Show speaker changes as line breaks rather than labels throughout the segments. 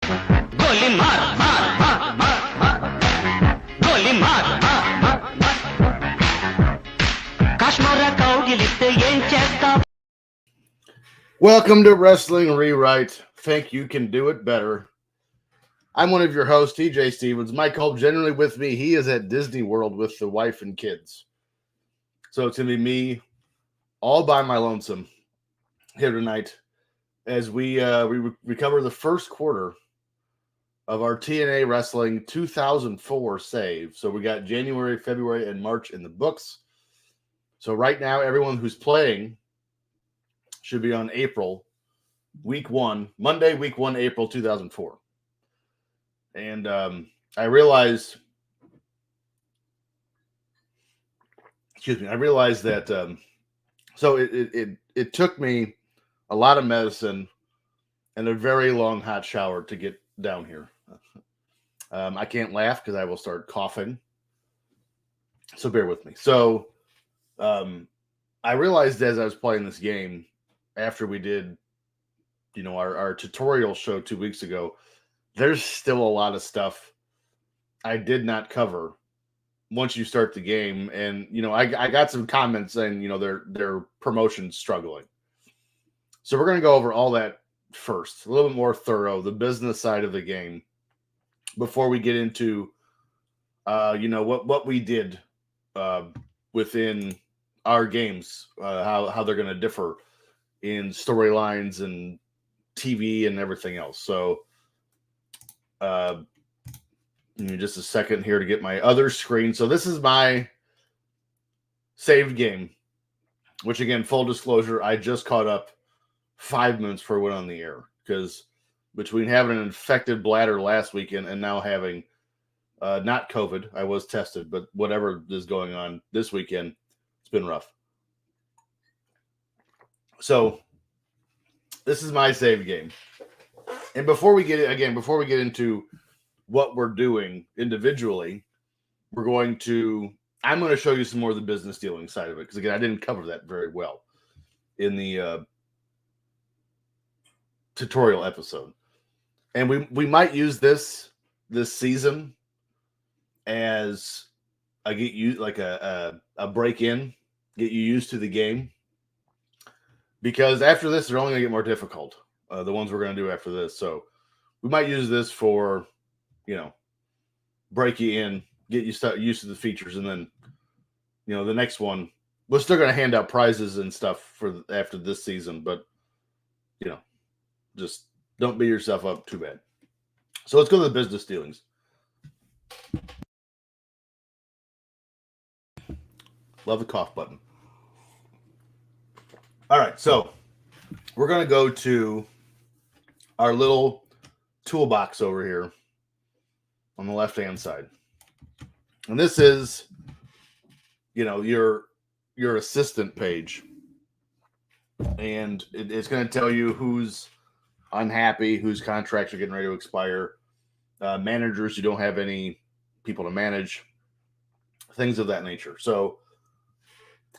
गोली मार मार मार मार मार गोली मार मार मार मार కాశ్మీర కౌగిలిస్తే ఏం చేస్తావ్.
Welcome to Wrestling Rewrite. Think you can do it better. I'm one of your hosts, TJ Stevens. Mike Kolb generally with me. He is at Disney World with the wife and kids. So it's going to be me all by my lonesome here tonight as we recover the first quarter of our TNA Wrestling 2004 save. So we got January, February, and March in the books. So right now, everyone who's playing should be on April, week 1, Monday, week 1, April 2004. And I realized that so it took me a lot of medicine and a very long hot shower to get down here. I can't laugh because I will start coughing. So bear with me. So I realized as I was playing this game, after we did, our tutorial show 2 weeks ago, there's still a lot of stuff I did not cover once you start the game. And, I got some comments saying, their promotion's struggling. So we're going to go over all that first, a little bit more thorough, the business side of the game, before we get into, what we did within our games, how they're going to differ in storylines and TV and everything else. So, just a second here to get my other screen. So this is my saved game, which again, full disclosure, I just caught up 5 minutes before I went on the air, because between having an infected bladder last weekend and now having not COVID, I was tested, but whatever is going on this weekend, it's been rough. So this is my save game. And before we get into what we're doing individually, I'm going to show you some more of the business dealing side of it. Because again, I didn't cover that very well in the tutorial episode. And we might use this season as a break in, get you used to the game. Because after this, they're only going to get more difficult. The ones we're going to do after this. So we might use this for, break you in, get you used to the features. And then, the next one, we're still going to hand out prizes and stuff for after this season. But, just don't beat yourself up too bad. So let's go to the business dealings. Love the cough button. All right, so we're going to go to our little toolbox over here on the left-hand side. And this is, your assistant page. And it's going to tell you who's unhappy, whose contracts are getting ready to expire, managers who don't have any people to manage, things of that nature. So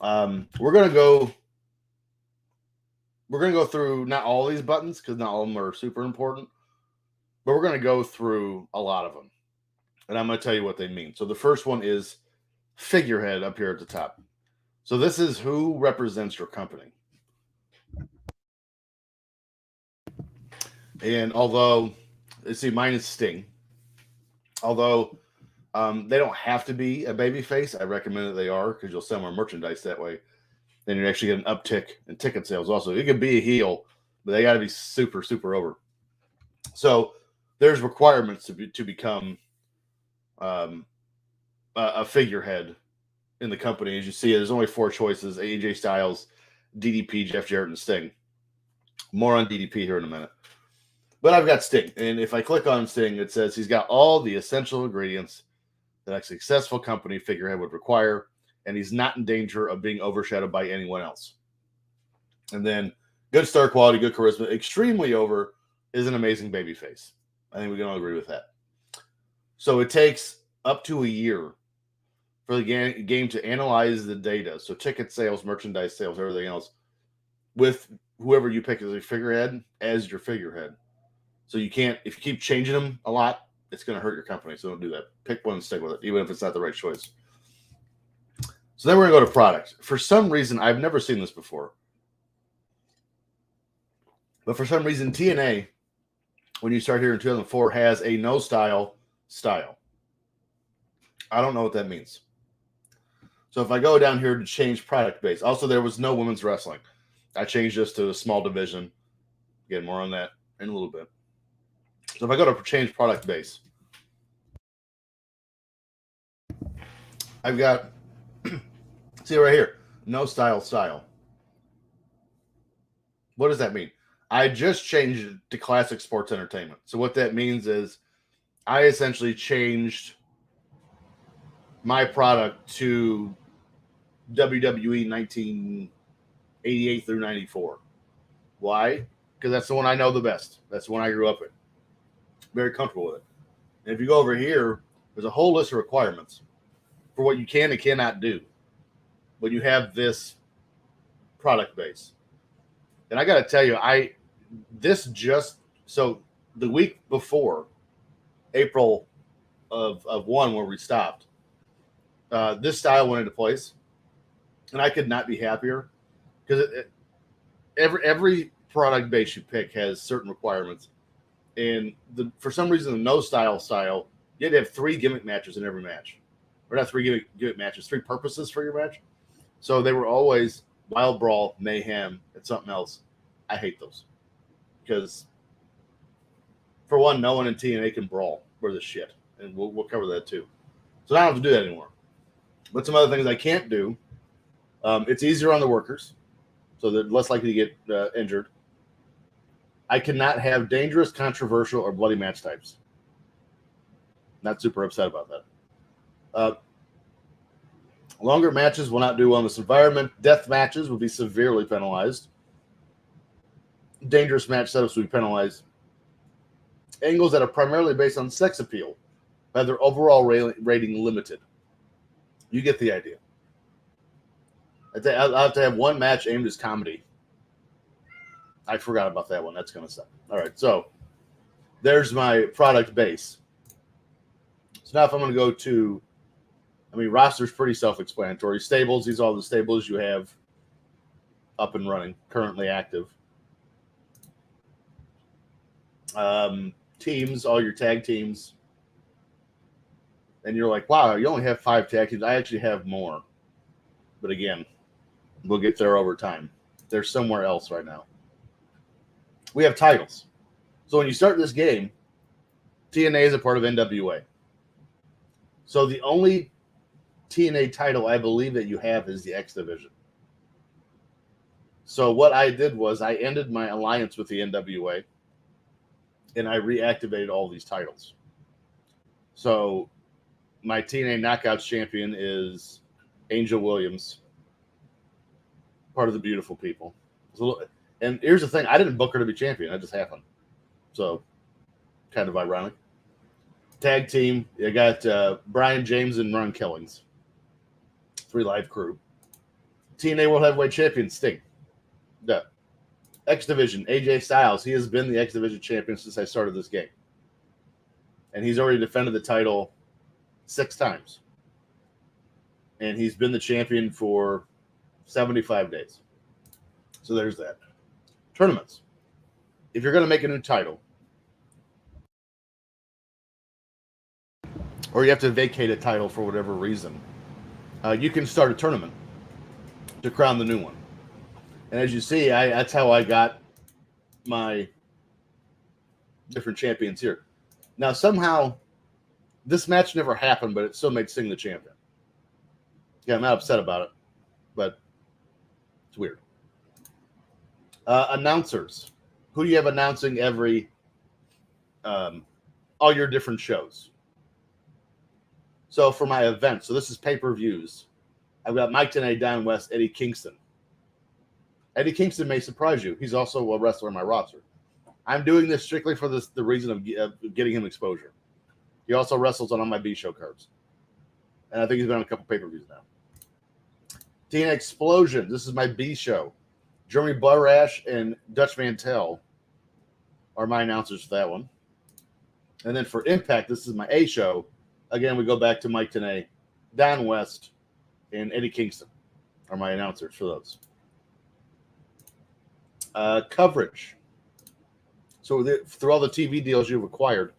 we're going to go through not all these buttons, because not all of them are super important, but we're going to go through a lot of them. And I'm going to tell you what they mean. So the first one is figurehead up here at the top. So this is who represents your company. And although, mine is Sting. Although they don't have to be a babyface, I recommend that they are, because you'll sell more merchandise that way. Then you actually get an uptick in ticket sales. Also, it could be a heel, but they got to be super, super over. So there's requirements to become a figurehead in the company. As you see, there's only 4 choices: AJ Styles, DDP, Jeff Jarrett, and Sting. More on DDP here in a minute. But I've got Sting, and if I click on Sting, it says he's got all the essential ingredients that a successful company figurehead would require, and he's not in danger of being overshadowed by anyone else. And then good star quality, good charisma, extremely over, is an amazing babyface. I think we can all agree with that. So it takes up to a year for the game to analyze the data. So ticket sales, merchandise sales, everything else, with whoever you pick as a figurehead as your figurehead. So you can't, if you keep changing them a lot, it's going to hurt your company. So don't do that. Pick one and stick with it, even if it's not the right choice. So then we're going to go to product. For some reason, I've never seen this before. But for some reason, TNA, when you start here in 2004, has a no style. I don't know what that means. So if I go down here to change product base, also there was no women's wrestling. I changed this to a small division. Again, more on that in a little bit. So if I go to change product base, I've got, see right here, no style. What does that mean? I just changed it to classic sports entertainment. So what that means is I essentially changed my product to WWE 1988 through 94. Why? Because that's the one I know the best. That's the one I grew up in. Very comfortable with it. And if you go over here, there's a whole list of requirements for what you can and cannot do when you have this product base. And I got to tell you, so the week before April of 1 where we stopped, this style went into place, and I could not be happier because every product base you pick has certain requirements, and for some reason the no style, you had to have 3 gimmick matches in every match, or not 3 gimmick matches, 3 purposes for your match. So they were always Wild Brawl, Mayhem, and something else. I hate those because, for one, no one in TNA can brawl for the shit, and we'll cover that too. So I don't have to do that anymore. But some other things I can't do. It's easier on the workers, so they're less likely to get injured. I cannot have dangerous, controversial, or bloody match types. Not super upset about that. Longer matches will not do well in this environment. Death matches will be severely penalized. Dangerous match setups will be penalized. Angles that are primarily based on sex appeal have their overall rating limited. You get the idea. I'll have to have one match aimed as comedy. I forgot about that one. That's going to suck. All right, so there's my product base. So now if I'm going to go to, roster's pretty self-explanatory. Stables, these are all the stables you have up and running, currently active. Teams, all your tag teams. And you're like, wow, you only have 5 tag teams. I actually have more. But again, we'll get there over time. They're somewhere else right now. We have titles. So when you start this game, TNA is a part of NWA. So the only TNA title I believe that you have is the X Division. So what I did was I ended my alliance with the NWA, and I reactivated all these titles. So my TNA Knockouts champion is Angel Williams, part of the Beautiful People. And here's the thing, I didn't book her to be champion. That just happened. So kind of ironic. Tag team, you got Brian James and Ron Killings. 3 Live Crew. TNA World Heavyweight Champion, Sting. The X Division, AJ Styles. He has been the X Division champion since I started this game. And he's already defended the title 6 times. And he's been the champion for 75 days. So there's that. Tournaments. If you're going to make a new title, or you have to vacate a title for whatever reason, you can start a tournament to crown the new one. And as you see, that's how I got my different champions here. Now, somehow, this match never happened, but it still made Sting the champion. Yeah, I'm not upset about it, but it's weird. Announcers. Who do you have announcing all your different shows? So for my event, so this is pay-per-views, I've got Mike Tenay down west, Eddie Kingston. Eddie Kingston may surprise you. He's also a wrestler in my roster. I'm doing this strictly for the reason of getting him exposure. He also wrestles on all my B show cards. And I think he's been on a couple pay-per-views now. TNA Explosion. This is my B show. Jeremy Barash and Dutch Mantel are my announcers for that one. And then for Impact, this is my A show. Again, we go back to Mike Tenay, Don West, and Eddie Kingston are my announcers for those. Coverage. So through all the TV deals you've acquired,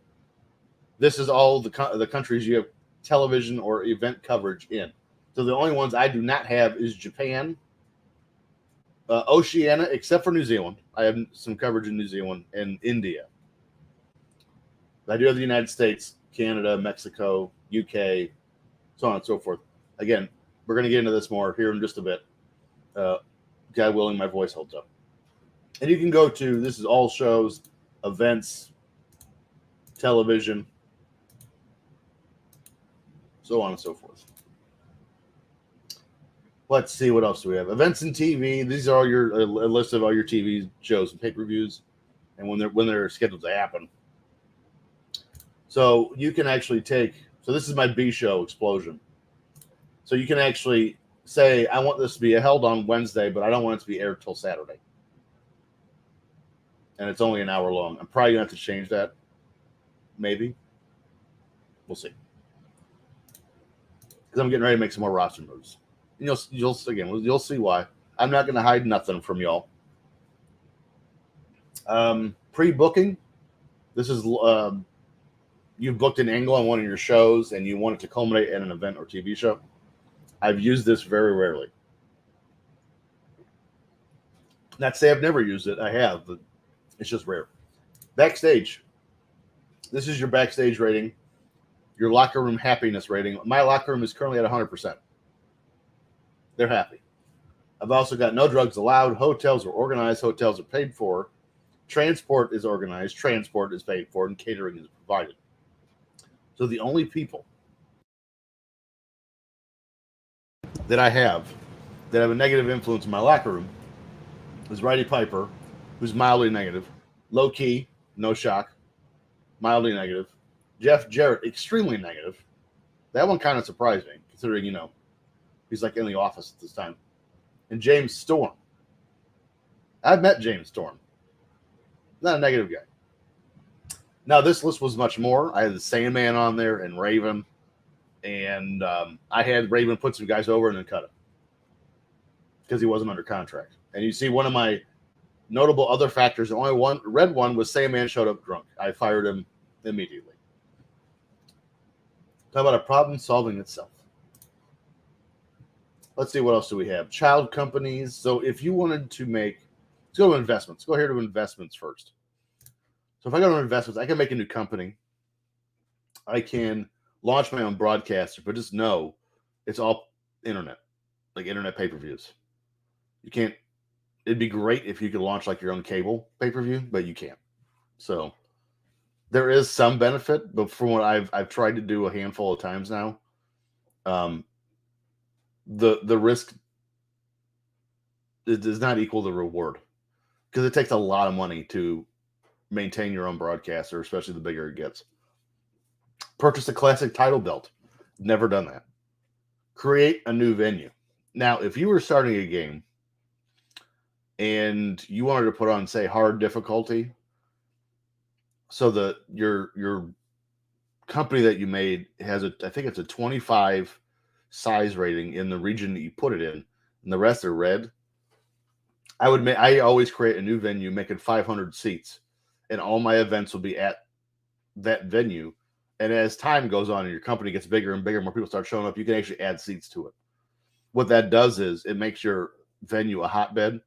this is all the countries you have television or event coverage in. So the only ones I do not have is Japan, Oceania, except for New Zealand. I have some coverage in New Zealand and India. I do have the United States, Canada, Mexico, UK, so on and so forth. Again, we're going to get into this more here in just a bit. God willing, my voice holds up. And you can go to, this is all shows, events, television, so on and so forth. Let's see, what else do we have? Events and TV. These are all a list of all your TV shows and pay-per-views, and when they're scheduled to happen. So you can actually so this is my B show, Explosion. So you can actually say, I want this to be held on Wednesday, but I don't want it to be aired till Saturday. And it's only an hour long. I'm probably going to have to change that. Maybe. We'll see. Because I'm getting ready to make some more roster moves. And you'll see why. I'm not going to hide nothing from y'all. Pre-booking. This is you've booked an angle on one of your shows and you want it to culminate in an event or TV show. I've used this very rarely. Not to say I've never used it. I have, but it's just rare. Backstage. This is your backstage rating, your locker room happiness rating. My locker room is currently at 100%. They're happy. I've also got no drugs allowed. Hotels are organized. Hotels are paid for. Transport is organized. Transport is paid for, and catering is provided. So the only people that I have that have a negative influence in my locker room is Roddy Piper, who's mildly negative. Low key, no shock. Mildly negative. Jeff Jarrett, extremely negative. That one kind of surprised me, considering, he's like in the office at this time. And James Storm. I've met James Storm. Not a negative guy. Now, this list was much more. I had the Sandman on there and Raven. And I had Raven put some guys over and then cut him. Because he wasn't under contract. And you see one of my notable other factors, the only red one was Sandman showed up drunk. I fired him immediately. Talk about a problem solving itself. Let's see, what else do we have? Child companies. So if you wanted to let's go to investments. Go here to investments first. So if I go to investments, I can make a new company. I can launch my own broadcaster, but just know it's all internet, like internet pay-per-views. You can't, it'd be great if you could launch like your own cable pay-per-view, but you can't. So there is some benefit, but from what I've tried to do a handful of times now, the risk does not equal the reward, because it takes a lot of money to maintain your own broadcaster, especially the bigger it gets. Purchase a classic title belt. Never done that. Create a new venue. Now, if you were starting a game and you wanted to put on, say, hard difficulty, so that your company that you made has I think it's a 25 size rating in the region that you put it in, and the rest are red. I always create a new venue, making 500 seats, and all my events will be at that venue. And as time goes on and your company gets bigger and bigger, more people start showing up, you can actually add seats to it. What that does is it makes your venue a hotbed,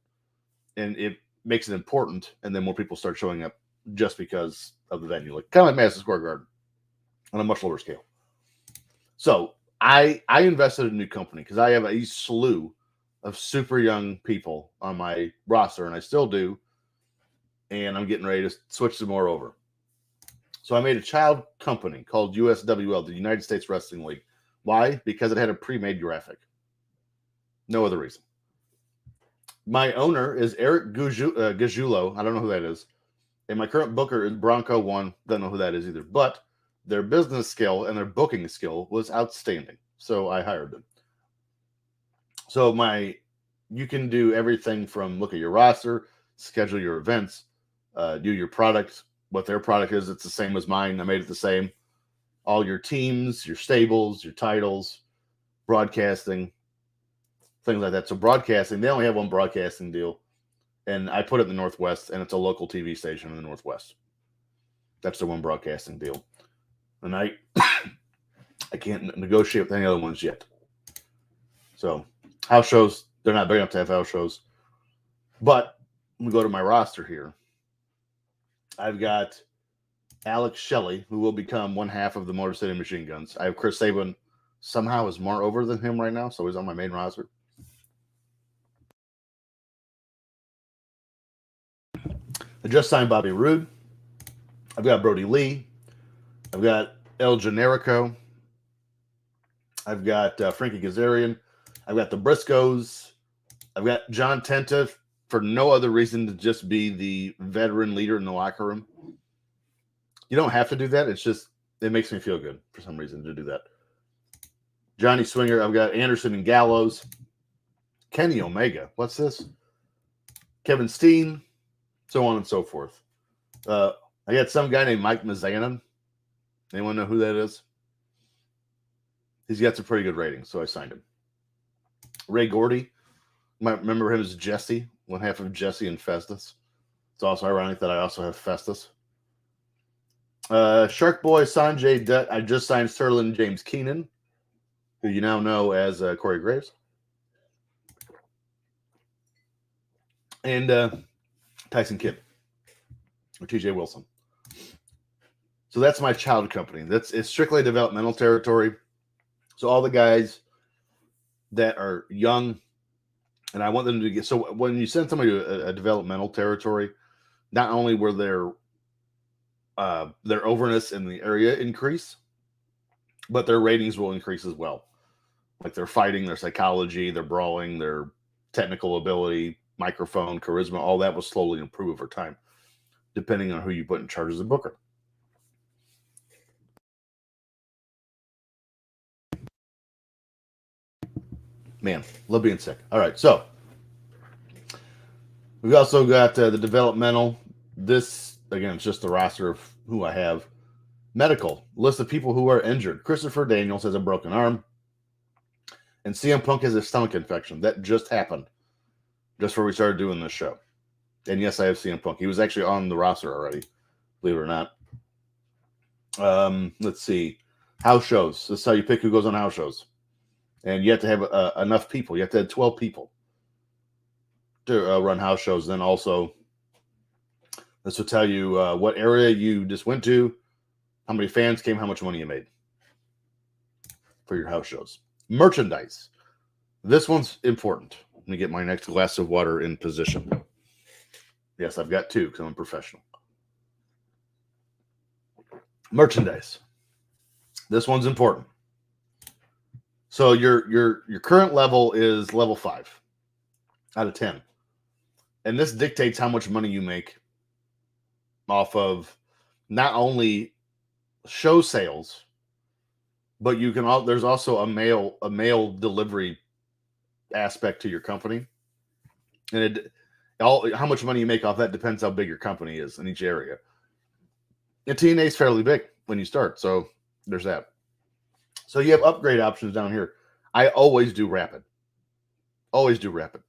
and it makes it important, and then more people start showing up just because of the venue, kind of like Madison Square Garden on a much lower scale. So I invested in a new company because I have a slew of super young people on my roster, and I still do, and I'm getting ready to switch some more over. So I made a child company called USWL, the United States Wrestling League. Why? Because it had a pre-made graphic. No other reason. My owner is Eric Gajulo. I don't know who that is. And my current booker is Bronco One. Don't know who that is either. But their business skill and their booking skill was outstanding. So I hired them. So you can do everything from look at your roster, schedule your events, do your product, what their product is. It's the same as mine. I made it the same. All your teams, your stables, your titles, broadcasting, things like that. So broadcasting, they only have one broadcasting deal. And I put it in the Northwest, and it's a local TV station in the Northwest. That's the one broadcasting deal. And I can't negotiate with any other ones yet. So house shows, they're not big enough to have house shows. But we go to my roster here. I've got Alex Shelley, who will become one half of the Motor City Machine Guns. I have Chris Sabin, somehow is more over than him right now, so he's on my main roster. I just signed Bobby Roode. I've got Brody Lee. I've got El Generico. I've got Frankie Kazarian. I've got the Briscoes. I've got John Tenta for no other reason to just be the veteran leader in the locker room. You don't have to do that. It's just, it makes me feel good for some reason to do that. Johnny Swinger. I've got Anderson and Gallows. Kenny Omega. What's this? Kevin Steen. So on and so forth. I got some guy named Mike Mazanin. Anyone know who that is? He's got some pretty good ratings, so I signed him. Ray Gordy. You might remember him as Jesse, one half of Jesse and Festus. It's also ironic that I also have Festus. Shark Boy Sanjay Dutt. I just signed Sterling James Keenan, who you now know as Corey Graves. And Tyson Kidd, or TJ Wilson. So that's my child company. It's strictly developmental territory. So all the guys that are young, and I want them to get. So when you send somebody to a developmental territory, not only will their overness in the area increase, but their ratings will increase as well. Like their fighting, their psychology, their brawling, their technical ability, microphone, charisma, all that will slowly improve over time, depending on who you put in charge as a booker. Man, love being sick. All right, so we've also got the developmental. This, again, it's just the roster of who I have. Medical, list of people who are injured. Christopher Daniels has a broken arm. And CM Punk has a stomach infection. That just happened, just before we started doing this show. And yes, I have CM Punk. He was actually on the roster already, believe it or not. Let's see. House shows. This is how you pick who goes on house shows. And you have to have enough people. You have to have 12 people to run house shows. Then also, this will tell you what area you just went to, how many fans came, how much money you made for your house shows. Merchandise. This one's important. Let me get my next glass of water in position. Yes, I've got two because I'm a professional. Merchandise. This one's important. So your current level is level 5 out of 10. And this dictates how much money you make off of not only show sales, but you can there's also a mail delivery aspect to your company. And how much money you make off that depends how big your company is in each area. And TNA is fairly big when you start, so there's that. So you have upgrade options down here. I always do rapid. Always do rapid.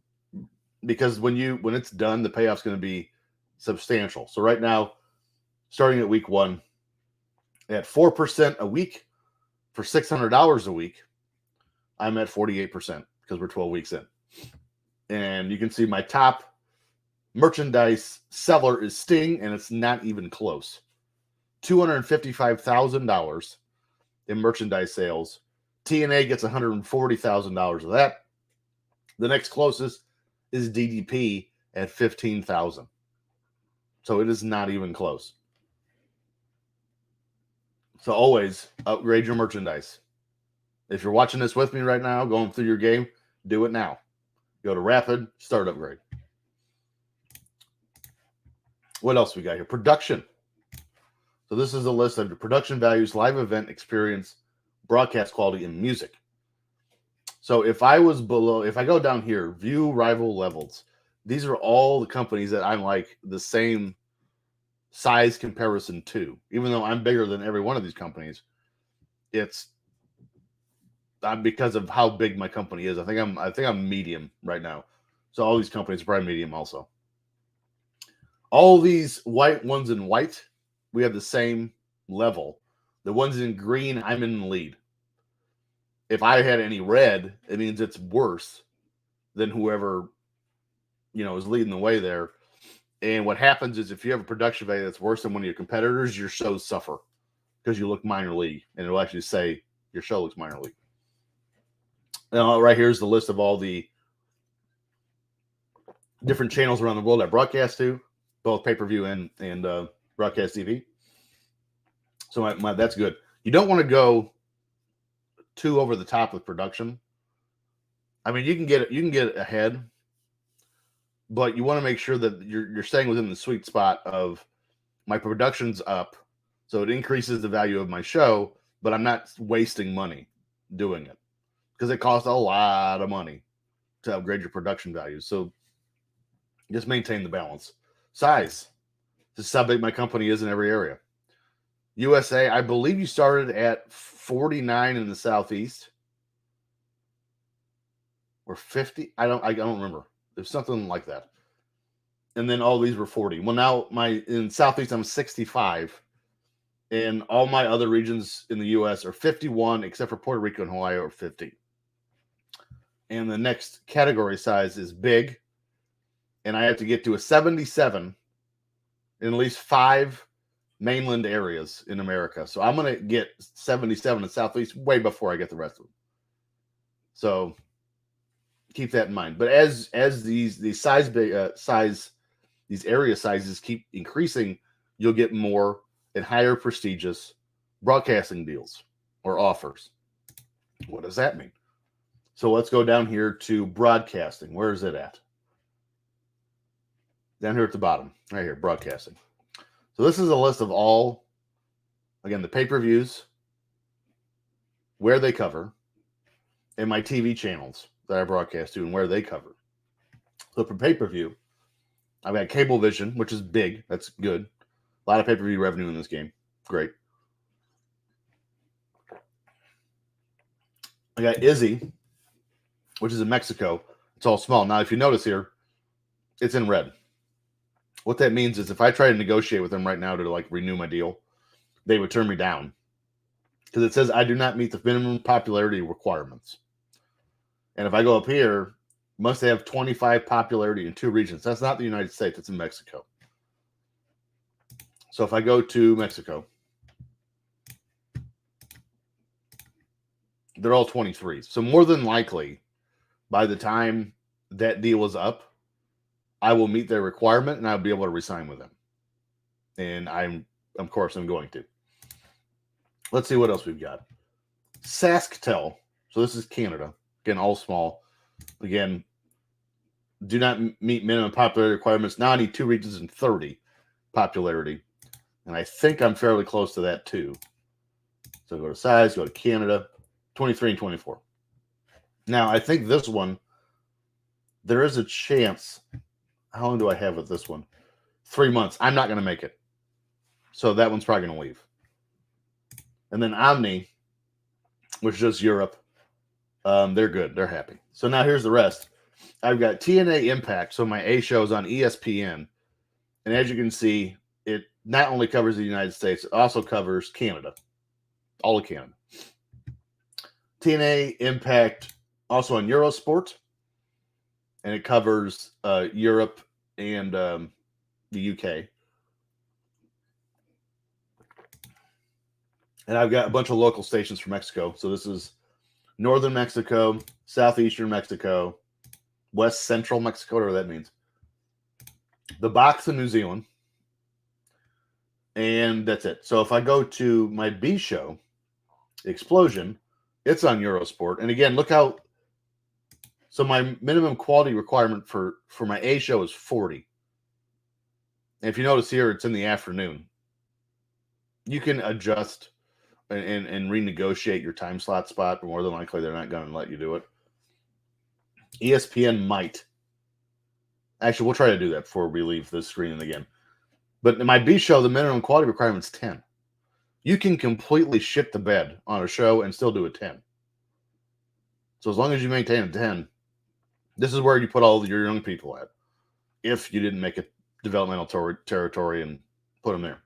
Because when it's done, the payoff's going to be substantial. So right now, starting at week 1, at 4% a week for $600 a week, I'm at 48% because we're 12 weeks in. And you can see my top merchandise seller is Sting, and it's not even close. $255,000 in merchandise sales. TNA gets $140,000 of that. The next closest is DDP at $15,000. So it is not even close. So always upgrade your merchandise. If you're watching this with me right now, going through your game, do it now. Go to Rapid, start upgrade. What else we got here? Production. So this is a list of production values, live event experience, broadcast quality, and music. So if I go down here, view rival levels, these are all the companies that I'm like the same size comparison too. Even though I'm bigger than every one of these companies, it's because of how big my company is. I think I'm medium right now. So all these companies are probably medium also. All these white ones in white, we have the same level. The ones in green, I'm in the lead. If I had any red, it means it's worse than whoever, is leading the way there. And what happens is if you have a production value that's worse than one of your competitors, your shows suffer because you look minor league, and it'll actually say your show looks minor league. Now, right here's the list of all the different channels around the world I broadcast to, both pay-per-view and broadcast TV. So that's good. You don't want to go too over the top with production. I mean, you can get ahead, but you want to make sure that you're staying within the sweet spot of my production's up, so it increases the value of my show, but I'm not wasting money doing it because it costs a lot of money to upgrade your production value. So just maintain the balance. Size. This is how big my company is in every area. USA, I believe you started at 49 in the Southeast. Or 50. I don't remember. There's something like that. And then all these were 40. Well, now in Southeast, I'm 65. And all my other regions in the US are 51, except for Puerto Rico and Hawaii are 50. And the next category size is big. And I have to get to a 77 in at least 5 mainland areas in America. So I'm going to get 77 in Southeast way before I get the rest of them. So keep that in mind. But as these these area sizes keep increasing, you'll get more and higher prestigious broadcasting deals or offers. What does that mean? So let's go down here to broadcasting. Where is it at? Down here at the bottom, right here, broadcasting. So this is a list of all, again, the pay-per-views, where they cover, and my TV channels that I broadcast to and where they cover. So for pay-per-view, I've got Cablevision, which is big. That's good. A lot of pay-per-view revenue in this game. Great. I got Izzy, which is in Mexico. It's all small. Now, if you notice here, it's in red. What that means is if I try to negotiate with them right now to renew my deal, they would turn me down because it says I do not meet the minimum popularity requirements. And if I go up here, must have 25 popularity in 2 regions. That's not the United States. It's in Mexico. So if I go to Mexico, they're all 23. So more than likely, by the time that deal is up, I will meet their requirement and I'll be able to resign with them. And I'm going to. Let's see what else we've got. SaskTel. So this is Canada. Again, all small. Again, do not meet minimum popularity requirements. Now I need 2 regions and 30 popularity. And I think I'm fairly close to that too. So go to size, go to Canada, 23 and 24. Now I think this one, there is a chance. How long do I have with this one? 3 months. I'm not going to make it. So that one's probably going to leave. And then Omni, which is just Europe, they're good. They're happy. So now here's the rest. I've got TNA Impact. So my A show is on ESPN. And as you can see, it not only covers the United States, it also covers Canada. All of Canada. TNA Impact also on Eurosport. And it covers Europe and the UK. And I've got a bunch of local stations for Mexico. So this is northern Mexico, southeastern Mexico, west central Mexico, whatever that means. The box in New Zealand. And that's it. So if I go to my B show, Explosion, it's on Eurosport. And again, look how... So my minimum quality requirement for my A show is 40. And if you notice here, it's in the afternoon. You can adjust and renegotiate your time slot spot, but more than likely they're not going to let you do it. ESPN might. Actually, we'll try to do that before we leave this screen again. But in my B show, the minimum quality requirement is 10. You can completely shit the bed on a show and still do a 10. So as long as you maintain a 10, this is where you put all your young people at. If you didn't make a developmental territory and put them there.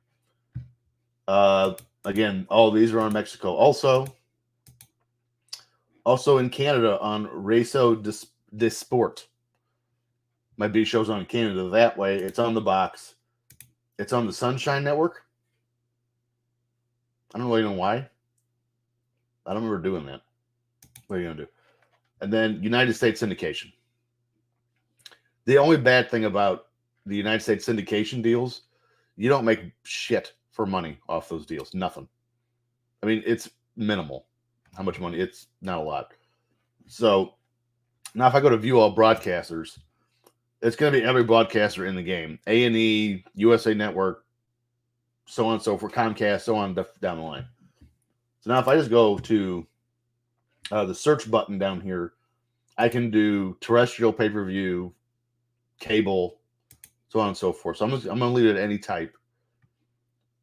Again, all of these are on Mexico. Also in Canada on Réseau de Sport. My B show's on Canada that way. It's on the box. It's on the Sunshine Network. I don't really know why. I don't remember doing that. What are you going to do? And then United States syndication. The only bad thing about the United States syndication deals, you don't make shit for money off those deals. Nothing. I mean, it's minimal. How much money? It's not a lot. So now if I go to view all broadcasters, it's going to be every broadcaster in the game. A&E, USA Network, so on and so forth, Comcast, so on down the line. So now if I just go to the search button down here, I can do terrestrial pay-per-view, cable, so on and so forth. So I'm going to leave it at any type.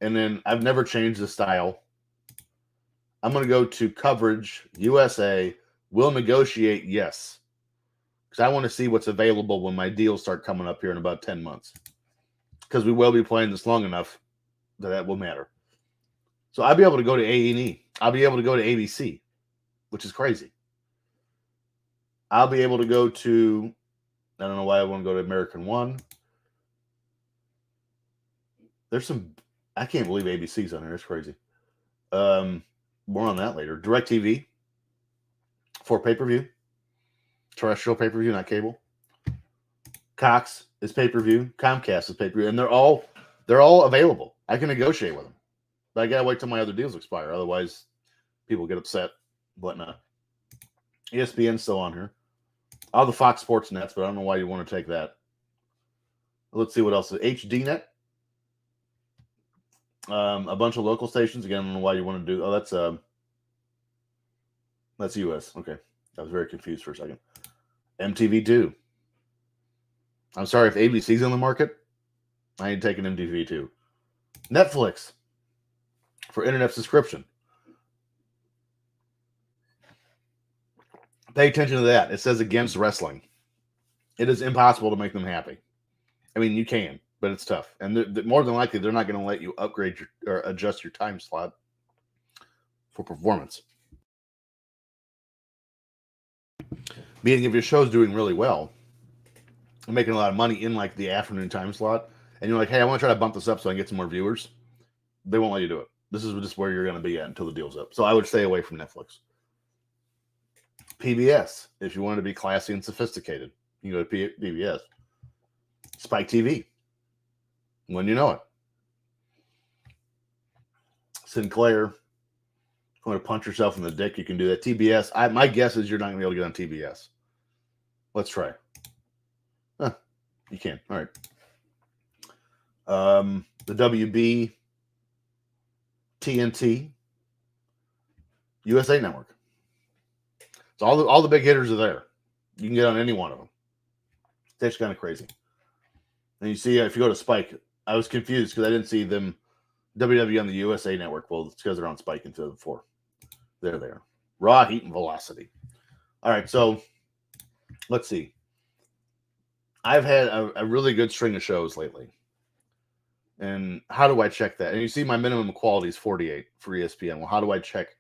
And then I've never changed the style. I'm going to go to coverage, USA, will negotiate, yes. Because I want to see what's available when my deals start coming up here in about 10 months. Because we will be playing this long enough that will matter. So I'll be able to go to A&E. I'll be able to go to ABC, which is crazy. I'll be able to go to, I don't know why I want to go to American One. There's some, I can't believe ABC's on there. It's crazy. More on that later. DirecTV for pay-per-view. Terrestrial pay-per-view, not cable. Cox is pay-per-view. Comcast is pay-per-view. And they're all available. I can negotiate with them. But I got to wait till my other deals expire. Otherwise, people get upset, whatnot. ESPN's still on here. All the Fox Sports nets, but I don't know why you want to take that. Let's see what else. HDNet. A bunch of local stations. Again, I don't know why you want to do. Oh, that's US. Okay. I was very confused for a second. MTV2. I'm sorry if ABC's on the market. I ain't taking MTV2. Netflix for internet subscription. Pay attention to that. It says against wrestling. It is impossible to make them happy. I mean, you can, but it's tough. And more than likely, they're not going to let you upgrade or adjust your time slot for performance. Meaning if your show's doing really well and making a lot of money in like the afternoon time slot, and you're like, hey, I want to try to bump this up so I can get some more viewers, they won't let you do it. This is just where you're going to be at until the deal's up. So I would stay away from Netflix. PBS, if you want to be classy and sophisticated, you go to PBS. Spike TV, when you know it. Sinclair, if you want to punch yourself in the dick, you can do that. TBS, my guess is you're not going to be able to get on TBS. Let's try. Huh, you can. All right. The WB, TNT, USA Network. So all the big hitters are there. You can get on any one of them. That's kind of crazy. And you see, if you go to Spike, I was confused because I didn't see them WWE on the USA Network. Well, it's because they're on Spike in 2004. They're there. Raw, Heat, and Velocity. All right, so let's see. I've had a really good string of shows lately. And how do I check that? And you see my minimum quality is 48 for ESPN. Well, how do I check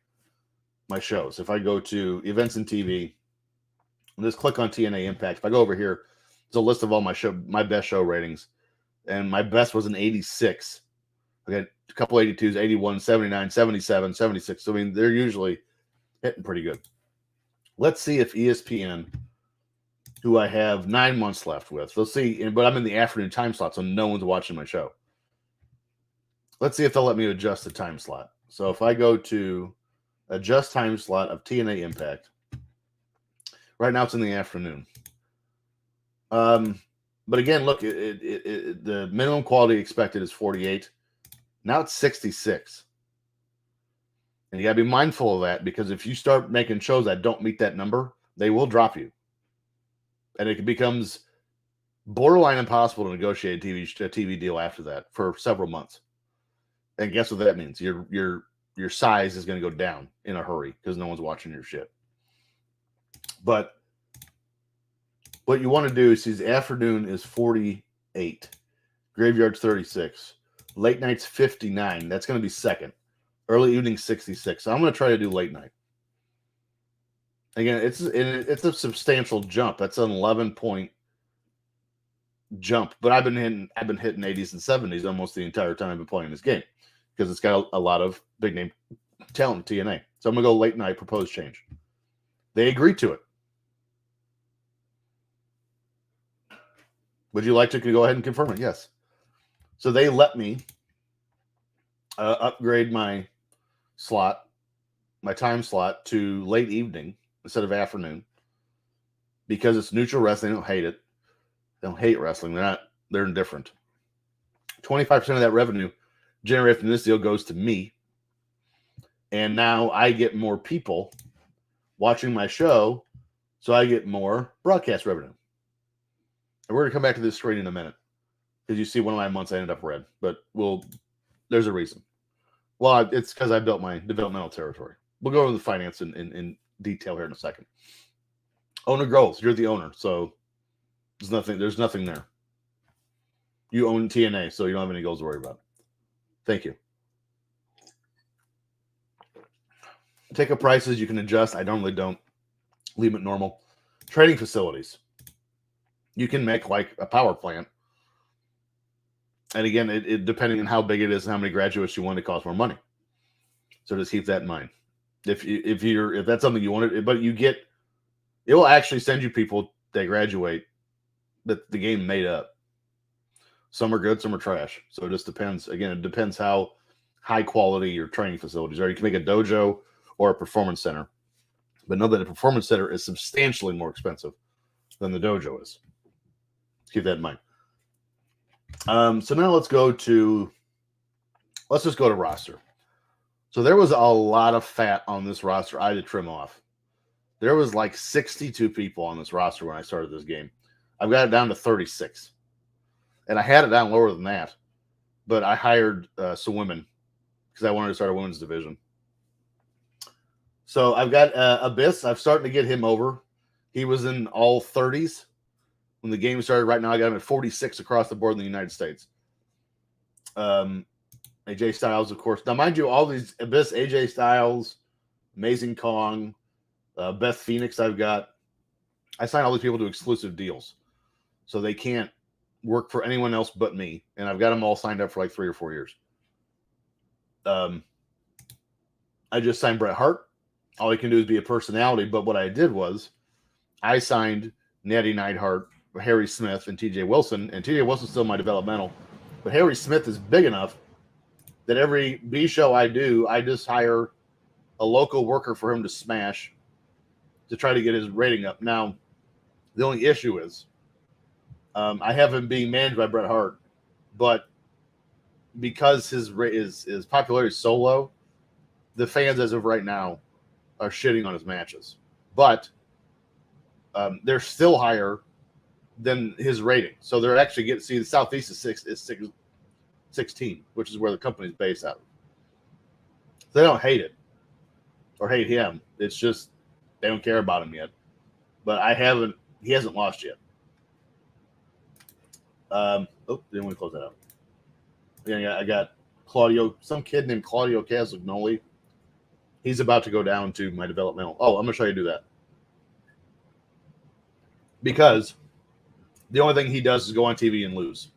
my shows? If I go to events and TV, just click on TNA Impact. If I go over here, there's a list of all my best show ratings. And my best was an 86. I got a couple 82s, 81, 79, 77, 76. So, I mean, they're usually hitting pretty good. Let's see if ESPN, who I have 9 months left with, let's see, but I'm in the afternoon time slot, so no one's watching my show. Let's see if they'll let me adjust the time slot. So if I go to adjust time slot of TNA Impact, right now it's in the afternoon. But again, look, the minimum quality expected is 48. Now it's 66. And you got to be mindful of that, because if you start making shows that don't meet that number, they will drop you. And it becomes borderline impossible to negotiate a TV deal after that for several months. And guess what that means? Your size is going to go down in a hurry because no one's watching your shit. But what you want to do is afternoon is 48, graveyard's 36, late night's 59. That's going to be second. Early evening 66. So I'm going to try to do late night. Again, it's a substantial jump. That's an 11-point jump. But I've been hitting 80s and 70s almost the entire time I've been playing this game because it's got a lot of big name talent in TNA. So I'm going to go late night, propose change. They agreed to it. Would you like to go ahead and confirm it? Yes. So they let me upgrade my time slot to late evening instead of afternoon because it's neutral wrestling. They don't hate it. They don't hate wrestling. They're indifferent. 25% of that revenue generated from this deal goes to me. And now I get more people watching my show, so I get more broadcast revenue. And we're going to come back to this screen in a minute because you see one of my months I ended up red, but there's a reason. Well, it's because I built my developmental territory. We'll go over the finance in detail here in a second. Owner goals. You're the owner, so there's nothing there. You own TNA, so you don't have any goals to worry about. Thank you. Ticket prices you can adjust. I normally don't. Leave it normal. Trading facilities. You can make like a power plant. And again, it depending on how big it is and how many graduates you want, it costs more money. So just keep that in mind. If that's something you wanted, but it will actually send you people that graduate that the game made up. Some are good, some are trash. So it just depends. Again, it depends how high quality your training facilities are. You can make a dojo or a performance center, but know that a performance center is substantially more expensive than the dojo is. Keep that in mind. So now let's just go to roster. So there was a lot of fat on this roster I had to trim off. There was like 62 people on this roster when I started this game. I've got it down to 36. And I had it down lower than that. But I hired some women because I wanted to start a women's division. So I've got Abyss. I'm starting to get him over. He was in all 30s when the game started. Right now, I got him at 46 across the board in the United States. AJ Styles, of course. Now, mind you, all these Abyss, AJ Styles, Amazing Kong, Beth Phoenix, I signed all these people to exclusive deals. So they can't work for anyone else but me. And I've got them all signed up for like 3 or 4 years. I just signed Bret Hart. All he can do is be a personality. But what I did was I signed Natty Neidhart, Harry Smith, and TJ Wilson. And TJ Wilson's still my developmental. But Harry Smith is big enough that every B show I do, I just hire a local worker for him to smash to try to get his rating up. Now, the only issue is I have him being managed by Bret Hart, but because his popularity is so low, the fans as of right now are shitting on his matches. But they're still higher than his rating. So they're actually getting, see, the Southeast is 16, which is where the company's based out of. They don't hate it or hate him. It's just they don't care about him yet. But he hasn't lost yet. Didn't want to close that out. Yeah, I got Claudio, some kid named Claudio Casagnoli. He's about to go down to my developmental. Oh, I'm going to show you how to do that. Because the only thing he does is go on TV and lose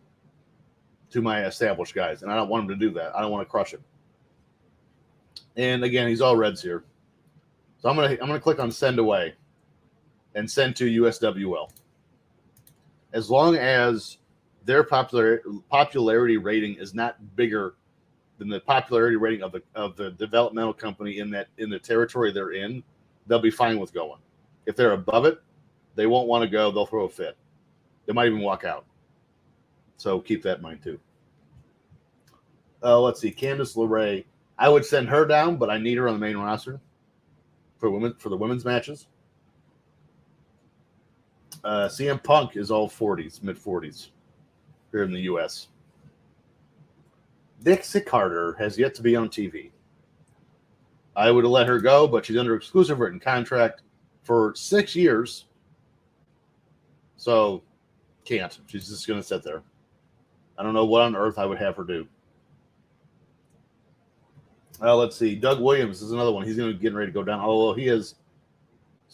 to my established guys. And I don't want him to do that. I don't want to crush him. And again, he's all reds here. So I'm gonna click on send away and send to USWL. As long as their popularity rating is not bigger than the popularity rating of the developmental company in the territory they're in, they'll be fine with going. If they're above it, they won't want to go. They'll throw a fit. They might even walk out. So keep that in mind too. Let's see, Candice LeRae. I would send her down, but I need her on the main roster for the women's matches. CM Punk is all 40s, mid 40s here in the U.S. Dixie Carter has yet to be on TV. I would have let her go, but she's under exclusive written contract for 6 years. So, can't. She's just going to sit there. I don't know what on earth I would have her do. Let's see. Doug Williams is another one. He's going to get ready to go down. Although he is,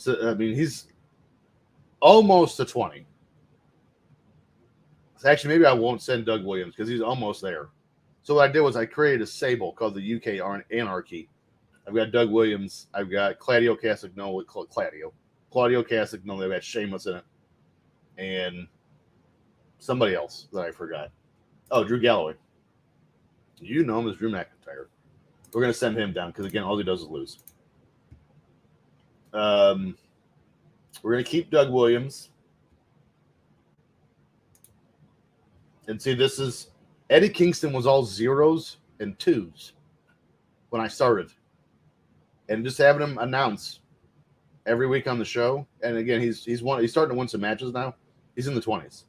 I mean, he's almost to 20. So actually, maybe I won't send Doug Williams because he's almost there. So what I did was I created a stable called the UK Anarchy. I've got Doug Williams. I've got Claudio Castagnoli. Claudio Castagnoli. I've got Sheamus in it. And somebody else that I forgot. Oh, Drew Galloway. You know him as Drew McIntyre. We're going to send him down because, again, all he does is lose. We're going to keep Doug Williams. And see, this is Eddie Kingston was all 0s and 2s when I started. And just having him announce every week on the show. And again, he's starting to win some matches now. He's in the 20s.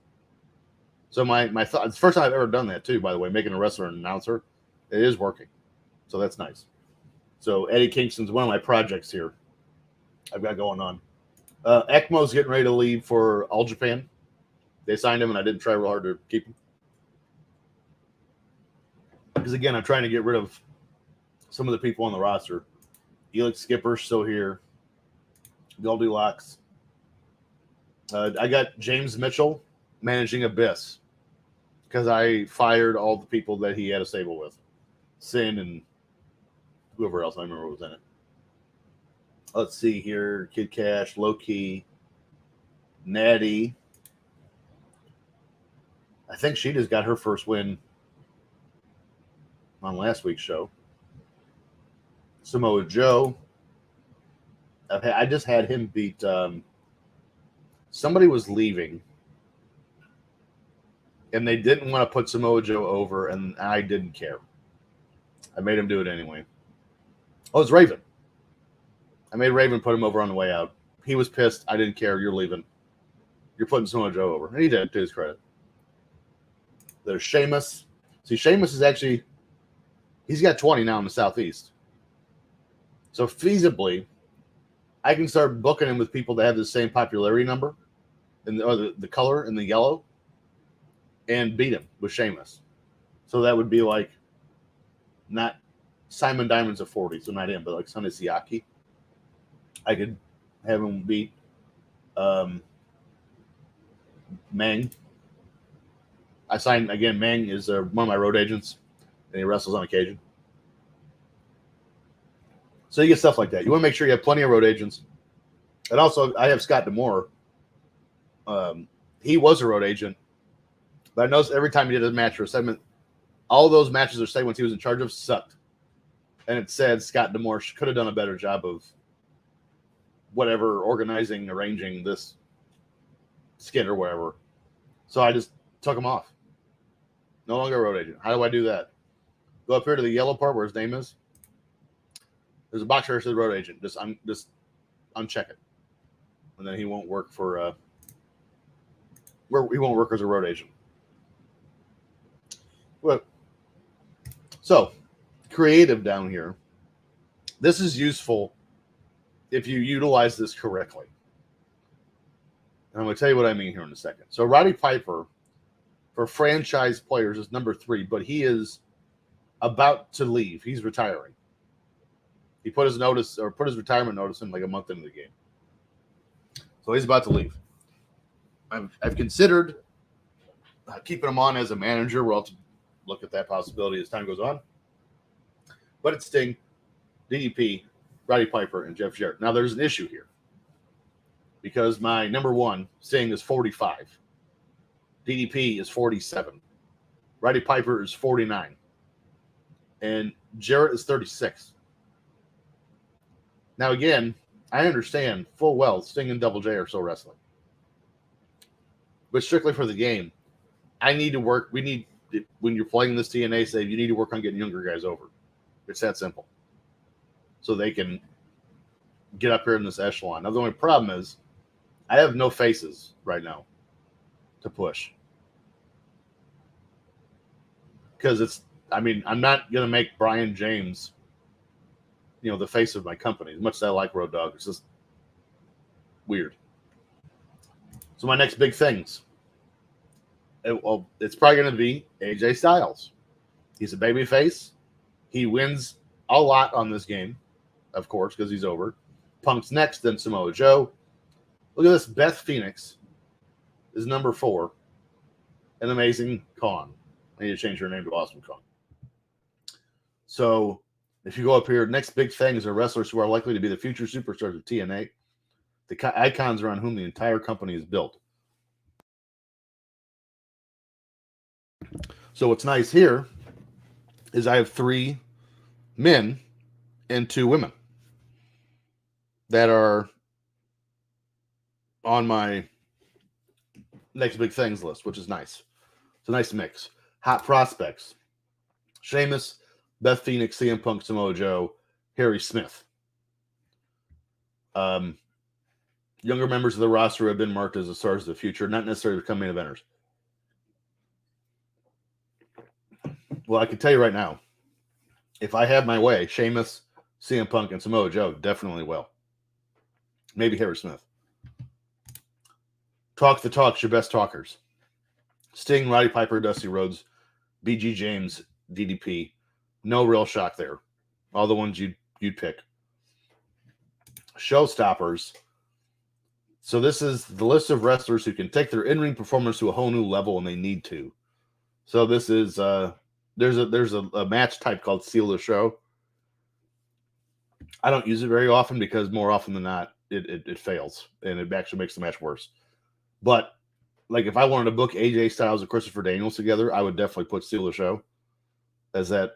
So my thought, it's the first time I've ever done that too, by the way, making a wrestler an announcer. It is working. So that's nice. So Eddie Kingston's one of my projects here I've got going on. ECMO's getting ready to leave for All Japan. They signed him, and I didn't try real hard to keep him. Because, again, I'm trying to get rid of some of the people on the roster. Elix Skipper's still here. Goldilocks. I got James Mitchell managing Abyss because I fired all the people that he had a stable with. Sin and whoever else I remember was in it. Let's see here. Kid Cash, Low Key, Natty. I think she just got her first win on last week's show. Samoa Joe. I just had him beat. Somebody was leaving, and they didn't want to put Samoa Joe over, and I didn't care. I made him do it anyway. Oh, it's Raven. I made Raven put him over on the way out. He was pissed. I didn't care. You're leaving. You're putting Samoa Joe over. And he did, to his credit. There's Sheamus. See, Sheamus is actually, he's got 20 now in the Southeast. So feasibly, I can start booking him with people that have the same popularity number, or the color in the yellow, and beat him with Sheamus. So that would be like, not Simon Diamond's a 40, so not him, but like Sonny Siaki. I could have him beat Meng. I signed, again, Meng is one of my road agents, and he wrestles on occasion. So you get stuff like that. You want to make sure you have plenty of road agents. And also, I have Scott D'Amore. He was a road agent, but I noticed every time he did a match or a segment, all those matches or segments he was in charge of sucked. And it said Scott D'Amore could have done a better job of whatever, organizing, arranging this skit or whatever. So I just took him off. No longer a road agent. How do I do that? Go up here to the yellow part where his name is. There's a box here that says road agent. Just uncheck it. And then he won't work for he won't work as a road agent. Well, so creative down here. This is useful if you utilize this correctly. And I'm going to tell you what I mean here in a second. So Roddy Piper, for franchise players, is number 3, but he is about to leave. He's retiring. He put his retirement notice in like a month into the game. So he's about to leave. I've considered keeping him on as a manager. We'll have to look at that possibility as time goes on. But it's Sting, DDP, Roddy Piper, and Jeff Jarrett. Now, there's an issue here because my number 1, Sting, is 45. DDP is 47. Roddy Piper is 49. And Jarrett is 36. Now, again, I understand full well Sting and Double J are still wrestling. But strictly for the game, when you're playing this TNA save, you need to work on getting younger guys over. It's that simple. So they can get up here in this echelon. Now, the only problem is I have no faces right now to push. Because it's, I mean, I'm not going to make Brian James, you know, the face of my company. As much as I like Road Dogg, it's just weird. So my next big things, it's probably going to be AJ Styles. He's a baby face. He wins a lot on this game, of course, because he's over. Punk's next, then Samoa Joe. Look at this. Beth Phoenix is number 4. An Amazing Kong. I need to change her name to Awesome Kong. So if you go up here, next big things are wrestlers who are likely to be the future superstars of TNA. The icons around whom the entire company is built. So what's nice here is I have 3 men and 2 women that are on my next big things list, which is nice. It's a nice mix. Hot prospects. Sheamus, Beth Phoenix, CM Punk, Samoa Joe, Harry Smith. Younger members of the roster have been marked as the stars of the future, not necessarily become main eventers. Well, I can tell you right now, if I have my way, Sheamus, CM Punk, and Samoa Joe definitely will. Maybe Harry Smith. Talk the talk's your best talkers. Sting, Roddy Piper, Dusty Rhodes, BG James, DDP. No real shock there. All the ones you'd pick. Showstoppers. So this is the list of wrestlers who can take their in-ring performance to a whole new level when they need to. So this is there's a match type called Seal the Show. I don't use it very often because more often than not it fails and it actually makes the match worse. But like if I wanted to book AJ Styles and Christopher Daniels together, I would definitely put Seal the Show as that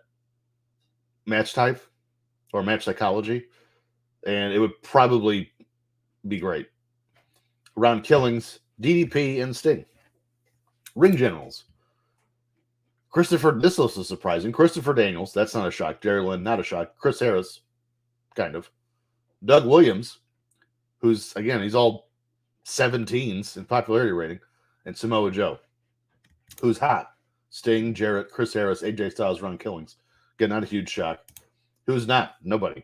match type or match psychology, and it would probably be great. Around Killings, DDP and Sting. Ring Generals. This list is surprising. Christopher Daniels, that's not a shock. Jerry Lynn, not a shock. Chris Harris, kind of. Doug Williams, who's, again, he's all 17s in popularity rating. And Samoa Joe, who's hot. Sting, Jarrett, Chris Harris, AJ Styles, Ron Killings. Again, not a huge shock. Who's not? Nobody.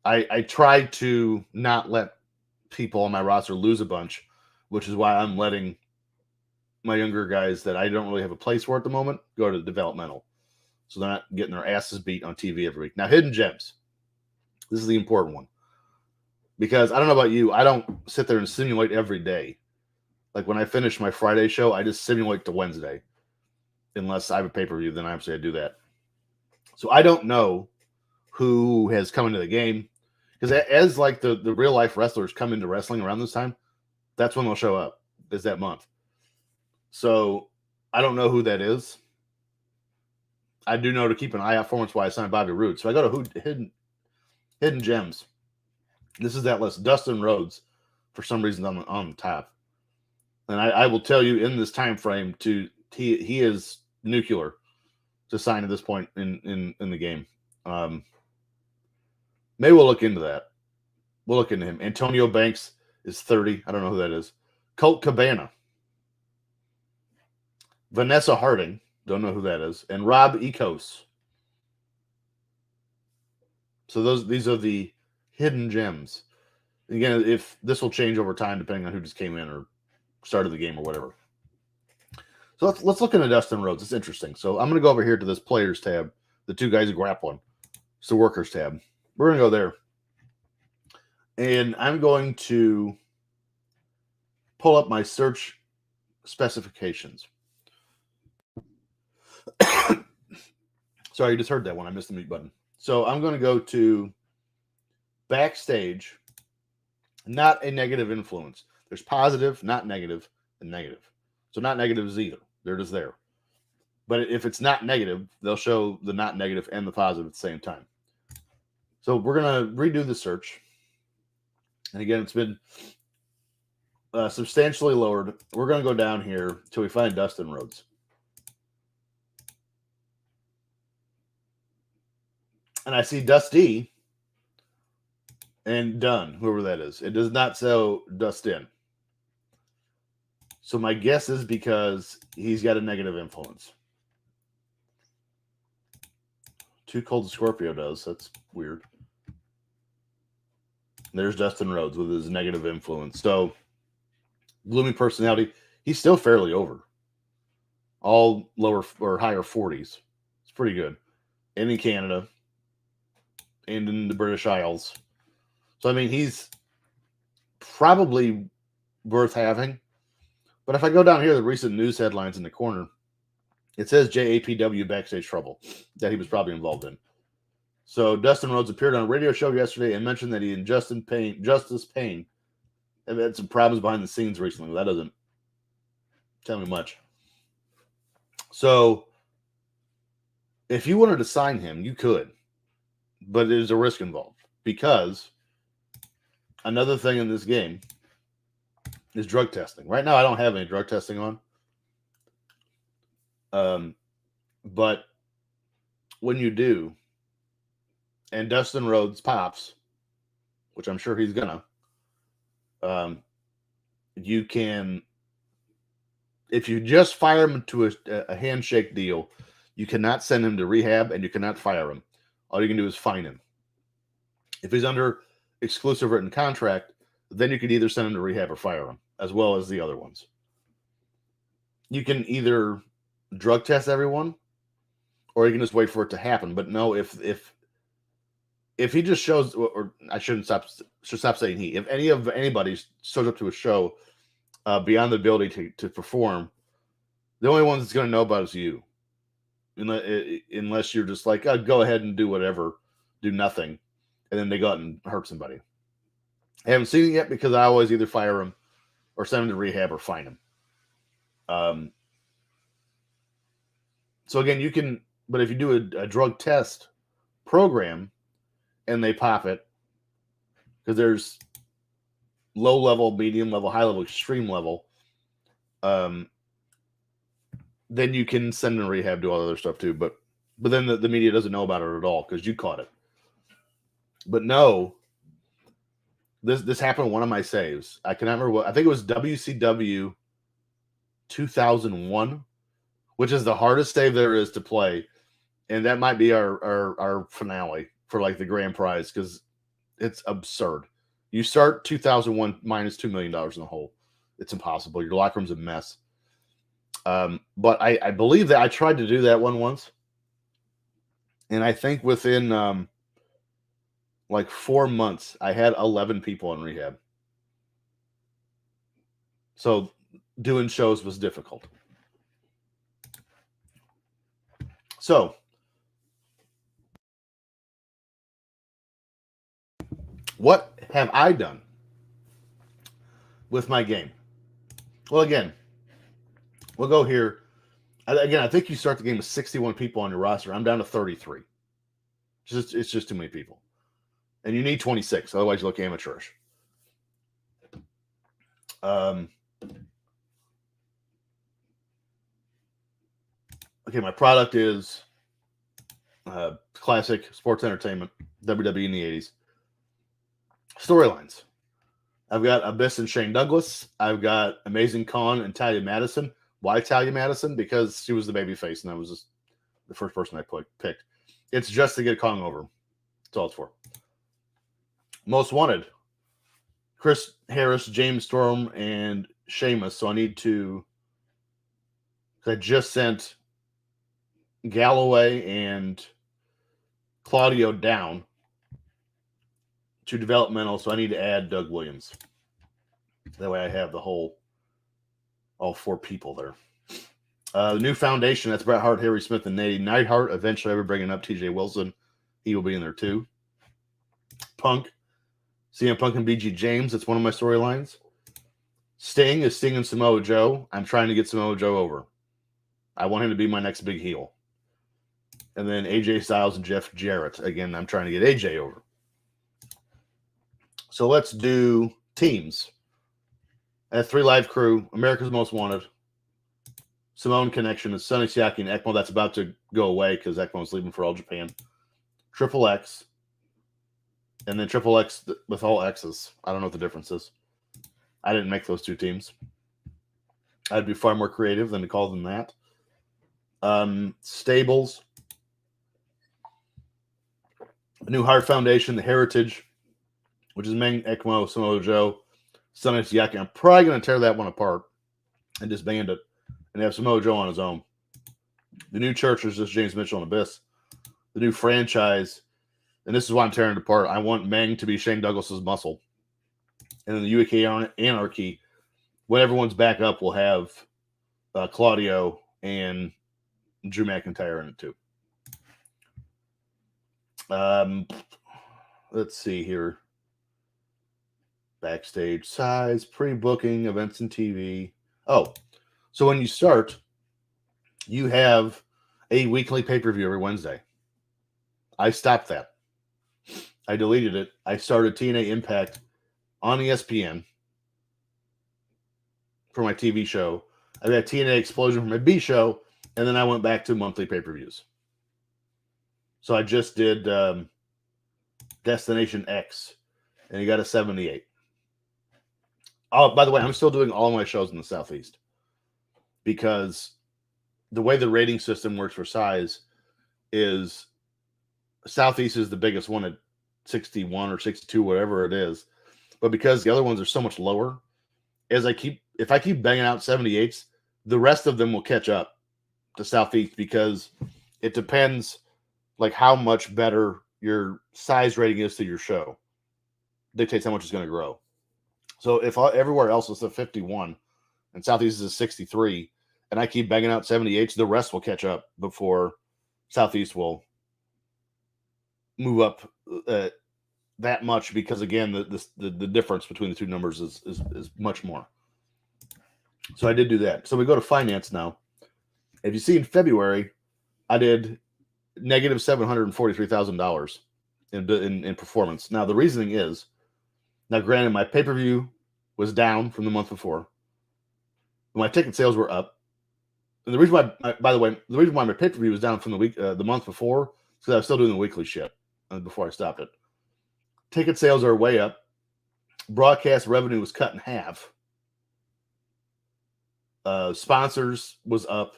I tried to not let people on my roster lose a bunch, which is why I'm letting my younger guys that I don't really have a place for at the moment go to developmental. So they're not getting their asses beat on TV every week. Now, hidden gems. This is the important one. Because I don't know about you, I don't sit there and simulate every day. Like when I finish my Friday show, I just simulate to Wednesday. Unless I have a pay-per-view, then obviously I do that. So I don't know who has come into the game. Because as like the real life wrestlers come into wrestling around this time, that's when they'll show up, is that month. So I don't know who that is. I do know to keep an eye out for once why I signed Bobby Roode. So I go to hidden gems. This is that list. Dustin Rhodes, for some reason, on the top. And I will tell you in this time frame, he is nuclear to sign at this point in the game. Maybe we'll look into that. We'll look into him. Antonio Banks is 30. I don't know who that is. Colt Cabana. Vanessa Harding. Don't know who that is. And Rob Ecos. So these are the hidden gems. Again, if this will change over time depending on who just came in or started the game or whatever. So let's look into Dustin Rhodes. It's interesting. So I'm going to go over here to this players tab. The 2 guys grappling. It's the workers tab. We're going to go there. And I'm going to pull up my search specifications. Sorry, you just heard that one. I missed the mute button. So I'm going to go to backstage, not a negative influence. There's positive, not negative, and negative. So not negative is either. They're just there. But if it's not negative, they'll show the not negative and the positive at the same time. So we're going to redo the search. And again, it's been substantially lowered. We're going to go down here until we find Dustin Rhodes. And I see Dusty and Dunn, whoever that is. It does not say Dustin. So my guess is because he's got a negative influence. Too Cold Scorpio does. That's weird. There's Dustin Rhodes with his negative influence. So, gloomy personality. He's still fairly over. All lower or higher 40s. It's pretty good. And in Canada. And in the British Isles. So, I mean, he's probably worth having. But if I go down here, the recent news headlines in the corner, it says JAPW backstage trouble that he was probably involved in. So Dustin Rhodes appeared on a radio show yesterday and mentioned that he and Justice Payne have had some problems behind the scenes recently. That doesn't tell me much. So if you wanted to sign him, you could, but there's a risk involved because another thing in this game is drug testing. Right now, I don't have any drug testing on. But when you do, and Dustin Rhodes pops, which I'm sure he's gonna, you can, if you just fire him to a handshake deal, you cannot send him to rehab and you cannot fire him. All you can do is fine him. If he's under exclusive written contract, then you could either send him to rehab or fire him, as well as the other ones. You can either drug test everyone, or you can just wait for it to happen. But no, if he just shows, or I should stop saying he. If anybody shows up to a show beyond the ability to perform, the only one that's going to know about is you, unless you're just like, oh, go ahead and do whatever, do nothing, and then they go out and hurt somebody. I haven't seen it yet because I always either fire him or send him to rehab or fine him. So again, you can, but if you do a drug test program and they pop it, because there's low level, medium level, high level, extreme level, then you can send them to rehab, do all other stuff too. But then the media doesn't know about it at all because you caught it. But no, this happened in one of my saves. I cannot remember what, I think it was WCW 2001, which is the hardest save there is to play. And that might be our finale for like the grand prize because it's absurd. You start 2001 minus $2 million in the hole. It's impossible. Your locker room's a mess. But I believe that I tried to do that one once. And I think within like 4 months, I had 11 people in rehab. So doing shows was difficult. So what have I done with my game? Well, again, we'll go here. Again, I think you start the game with 61 people on your roster. I'm down to 33. It's just too many people. And you need 26, otherwise you look amateurish. Okay, my product is classic sports entertainment, WWE in the 80s. Storylines. I've got Abyss and Shane Douglas. I've got Amazing Khan and Talia Madison. Why Talia Madison? Because she was the baby face, and that was just the first person I picked. It's just to get Kong over. That's all it's for. Most Wanted. Chris Harris, James Storm, and Sheamus. So I need to... I just sent Galloway and Claudio down to developmental, so I need to add Doug Williams. That way I have all 4 people there. The new foundation, that's Bret Hart, Harry Smith, and Natty Neidhart. Eventually, I'll be bringing up TJ Wilson. He will be in there too. Punk. CM Punk and BG James. That's one of my storylines. Sting is Sting and Samoa Joe. I'm trying to get Samoa Joe over. I want him to be my next big heel. And then AJ Styles and Jeff Jarrett. Again, I'm trying to get AJ over. So let's do teams. I have 3 live crew. America's Most Wanted. Samoan Connection is Sonny Siaki and ECMO. That's about to go away because ECMO's leaving for All Japan. Triple X. and then Triple X with all X's. I don't know what the difference is. I didn't make those two teams. I'd be far more creative than to call them that. Stables, New Heart Foundation, the Heritage, which is Meng Ekmo, Samoa Joe, Sonny Siaki. I'm probably going to tear that one apart and disband it and have Samoa Joe on his own. The new church is just James Mitchell and Abyss. The new franchise, and this is why I'm tearing it apart. I want Meng to be Shane Douglas's muscle. And then the UK Anarchy, when everyone's back up, will have Claudio and Drew McIntyre in it too. Let's see here. Backstage size, pre-booking, events and TV. Oh, so when you start, you have a weekly pay-per-view every Wednesday. I stopped that. I deleted it. I started TNA Impact on ESPN for my TV show. I got TNA Explosion for my B show, and then I went back to monthly pay-per-views. So I just did Destination X, and you got a 78. Oh, by the way, I'm still doing all my shows in the Southeast because the way the rating system works for size is Southeast is the biggest one at 61 or 62, whatever it is. But because the other ones are so much lower, if I keep banging out 78s, the rest of them will catch up to Southeast because it depends like how much better your size rating is to your show. Dictates how much it's going to grow. So if everywhere else is a 51 and Southeast is a 63, and I keep banging out 78s, the rest will catch up before Southeast will move up that much because, again, the difference between the two numbers is much more. So I did do that. So we go to finance now. If you see in February, I did negative $743,000 in performance. Now, the reasoning is, now granted, my pay-per-view was down from the month before. My ticket sales were up. And the reason why, by the way, the reason why my pay-per-view was down from the month before is because I was still doing the weekly shit before I stopped it. Ticket sales are way up. Broadcast revenue was cut in half. Sponsors was up,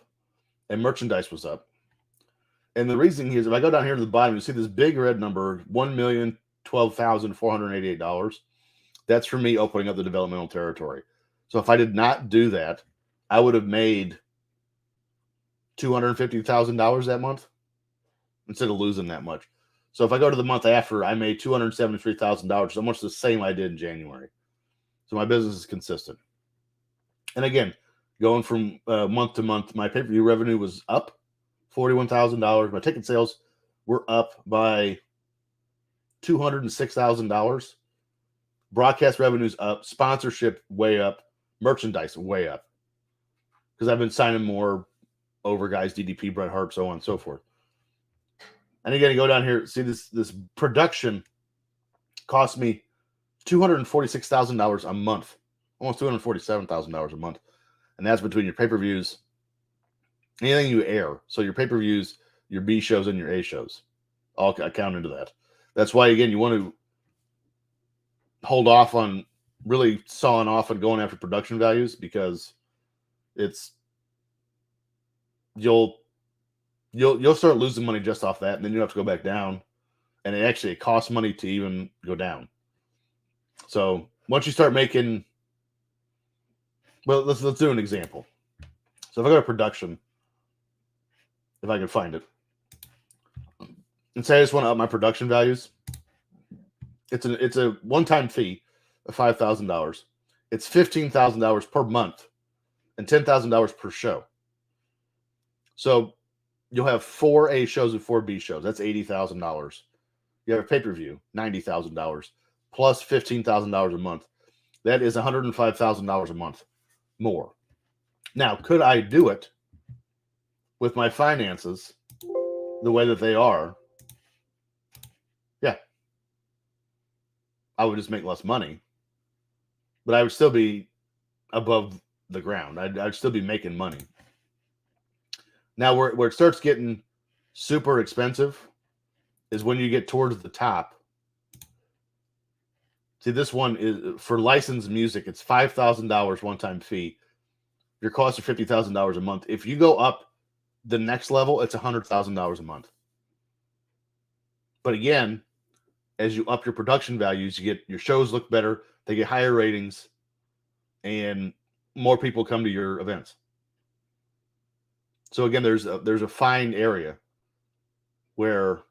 and merchandise was up. And the reason is, if I go down here to the bottom, you see this big red number, $1,012,488. That's for me opening up the developmental territory. So if I did not do that, I would have made $250,000 that month instead of losing that much. So if I go to the month after, I made $273,000, almost the same I did in January. So my business is consistent. And again, going from month to month, my pay-per-view revenue was up $41,000. My ticket sales were up by $206,000. Broadcast revenues up, sponsorship way up, merchandise way up. Because I've been signing more over guys, DDP, Bret Hart, so on and so forth. And again, you go down here, see this production cost me $246,000 a month, almost $247,000 a month. And that's between your pay-per-views, anything you air. So your pay-per-views, your B shows, and your A shows all count into that. That's why, again, you want to hold off on really sawing off and going after production values because you'll start losing money just off that, and then you have to go back down, and it costs money to even go down. So once you start making, well, let's do an example. So if I go to production, if I can find it, and say I just want to up my production values, it's a one-time fee of $5,000. It's $15,000 per month and $10,000 per show. So you'll have 4 A shows and 4 B shows. That's $80,000. You have a pay-per-view, $90,000, plus $15,000 a month. That is $105,000 a month more. Now, could I do it with my finances the way that they are? Yeah. I would just make less money, but I would still be above the ground. I'd still be making money. Now, where it starts getting super expensive is when you get towards the top See, this one is for licensed music. It's $5,000 one-time fee. Your costs are $50,000 a month. If you go up the next level, it's $100,000 a month. But again, as you up your production values, you get your shows look better. They get higher ratings, and more people come to your events. So again, there's a fine area where,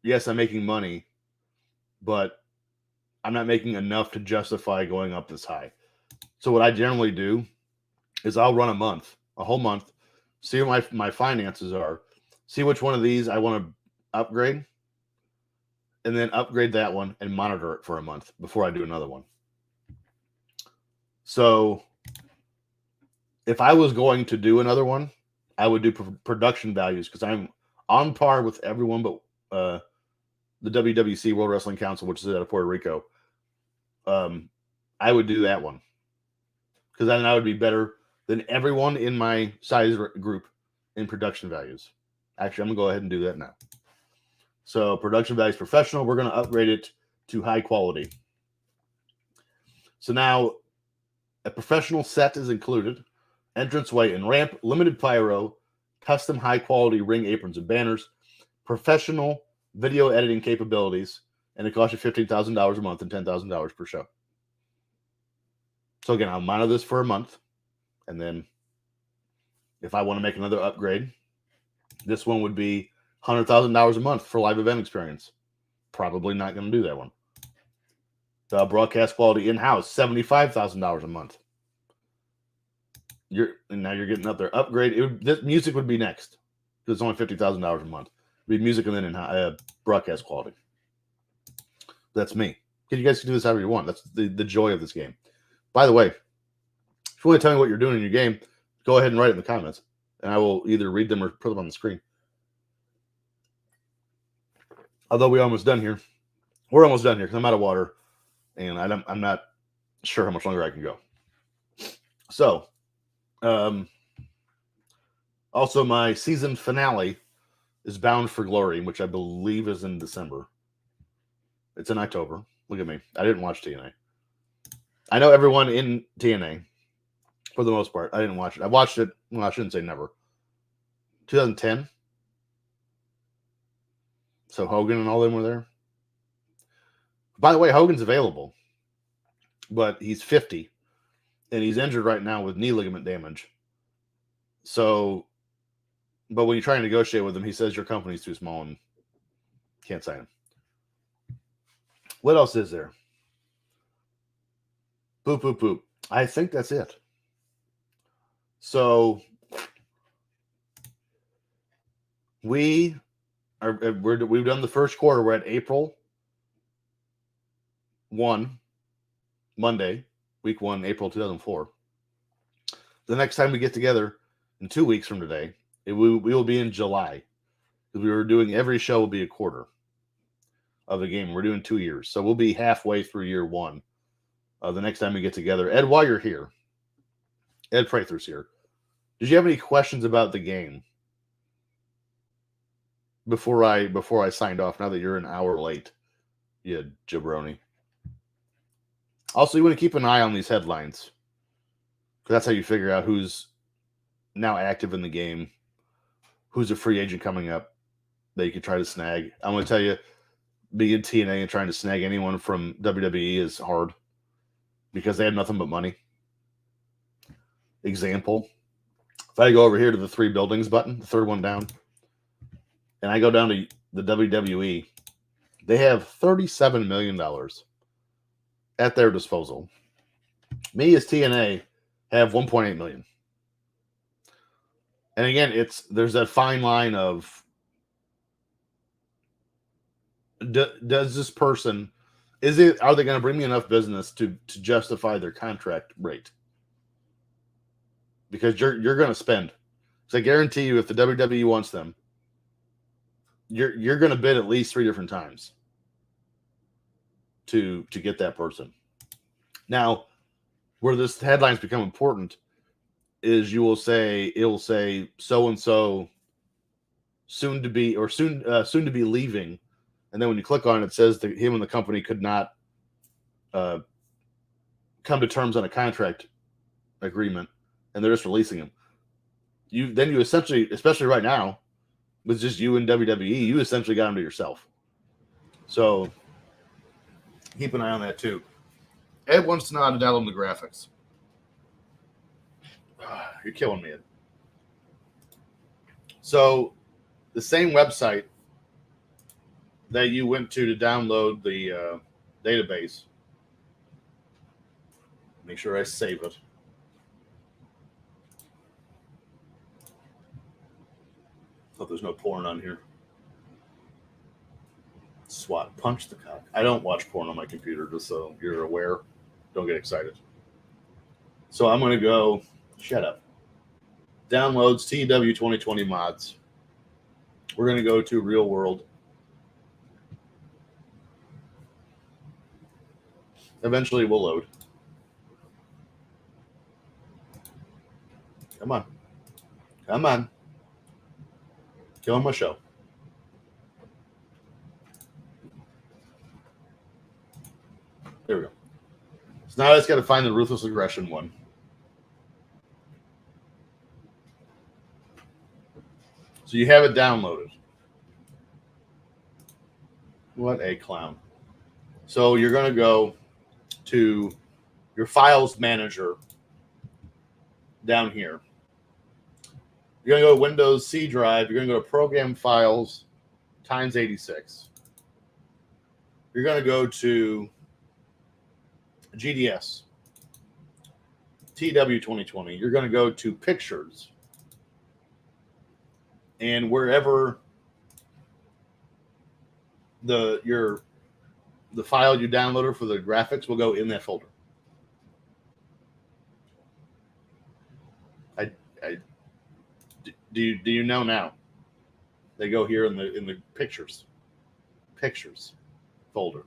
yes, I'm making money, but I'm not making enough to justify going up this high. So what I generally do is I'll run a whole month, see what my finances are, see which one of these I want to upgrade, and then upgrade that one and monitor it for a month before I do another one. So if I was going to do another one, I would do production values because I'm on par with everyone but the WWC, World Wrestling Council, which is out of Puerto Rico. I would do that one because then I would be better than everyone in my size group in production values. Actually, I'm going to go ahead and do that now. So production values professional, we're going to upgrade it to high quality. So now a professional set is included. Entranceway and ramp, limited pyro, custom high quality ring aprons and banners, professional video editing capabilities, and it costs you $15,000 a month and $10,000 per show. So again, I'll monitor this for a month, and then if I want to make another upgrade, this one would be $100,000 a month for live event experience. Probably not going to do that one. The broadcast quality in-house, $75,000 a month. Now you're getting up there. Upgrade. This music would be next because it's only $50,000 a month. It'd be music and then in broadcast quality. That's me. You guys can do this however you want. That's the joy of this game. By the way, if you want to tell me what you're doing in your game, go ahead and write it in the comments, and I will either read them or put them on the screen. Although we're almost done here. We're almost done here because I'm out of water, and I'm not sure how much longer I can go. So, also my season finale is Bound for Glory, which I believe is in December. It's in October. Look at me. I didn't watch TNA. I know everyone in TNA, for the most part. I didn't watch it. I watched it, well, I shouldn't say never. 2010. So Hogan and all them were there. By the way, Hogan's available, but he's 50, and he's injured right now with knee ligament damage. So, but when you try and negotiate with him, he says your company's too small and can't sign him. What else is there? Boop, boop, boop. I think that's it. So we've done the first quarter. We're at April 1, Monday, week 1, April 2004. The next time we get together in 2 weeks from today, we will be in July. Because we were doing every show will be a quarter of the game. We're doing 2 years. So we'll be halfway through year 1. The next time we get together. Ed, while you're here, Ed Prather's here. Did you have any questions about the game before I signed off? Now that you're an hour late, you jabroni. Also, you want to keep an eye on these headlines because that's how you figure out who's now active in the game, who's a free agent coming up that you could try to snag. I'm going to tell you, being in TNA and trying to snag anyone from WWE is hard because they have nothing but money. Example, if I go over here to the 3 buildings button, the third one down, and I go down to the WWE, they have $37 million at their disposal. Me as TNA have 1.8 million. And again, there's that fine line of does this person are they going to bring me enough business to justify their contract rate? Because you're going to spend. So I guarantee you, if the WWE wants them, you're going to bid at least 3 different times to get that person. Now, where this headlines become important is it will say so and so soon to be leaving, and then when you click on it, it says that him and the company could not come to terms on a contract agreement, and they're just releasing them. You essentially, especially right now, with just you and WWE, you essentially got them to yourself. So keep an eye on that too. Ed wants to know how to download the graphics. You're killing me, Ed. So the same website that you went to download the database. Make sure I save it. Hope there's no porn on here. SWAT, punch the cock. I don't watch porn on my computer, just so you're aware. Don't get excited. So I'm going to go, shut up. Downloads TW 2020 mods. We're going to go to real world. Eventually we'll load. Come on. Come on. Killing my show. There we go. So now I just got to find the Ruthless Aggression one. So you have it downloaded. What a clown. So you're going to go to your files manager down here. You're going to go to Windows C drive. You're going to go to Program Files times 86. You're going to go to GDS, TW 2020. You're going to go to Pictures. And wherever the file you downloaded for the graphics will go in that folder. Do you know now? They go here in the pictures folder.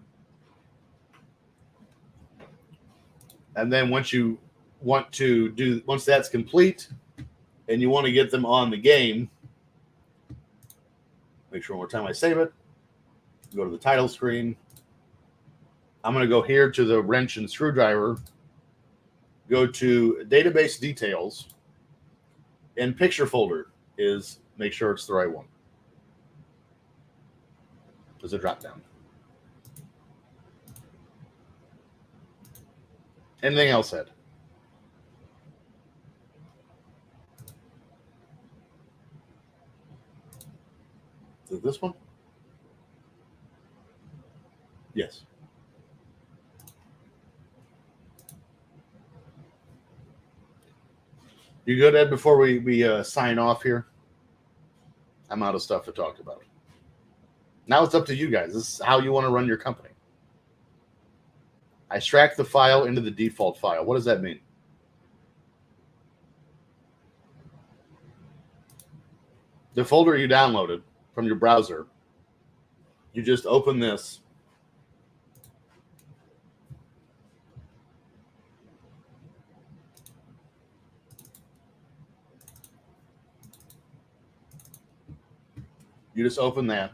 And then once that's complete and you want to get them on the game, make sure one more time I save it. Go to the title screen. I'm going to go here to the wrench and screwdriver. Go to database details. And picture folder is, make sure it's the right one. There's a drop down. Anything else, Ed? Is it this one? Yes. You good, Ed, before we sign off here? I'm out of stuff to talk about. Now it's up to you guys. This is how you want to run your company. I extract the file into the default file. What does that mean? The folder you downloaded from your browser, you just open this. You just open that,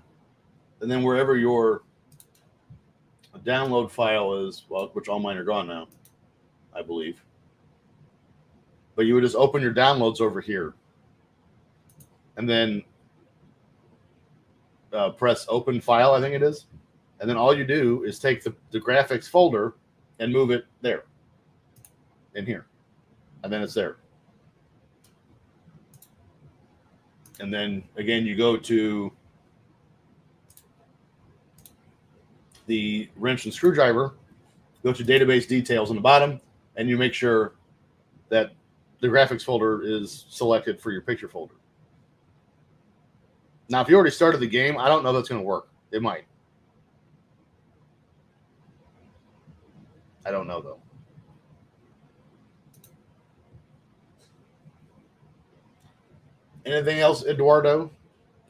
and then wherever your download file is, well, which all mine are gone now, I believe. But you would just open your downloads over here, and then press open file, I think it is. And then all you do is take the graphics folder and move it there, in here. And then it's there. And then again, you go to the wrench and screwdriver, go to database details on the bottom, and you make sure that the graphics folder is selected for your picture folder. Now, if you already started the game, I don't know that's going to work. It might. I don't know, though. Anything else, Eduardo,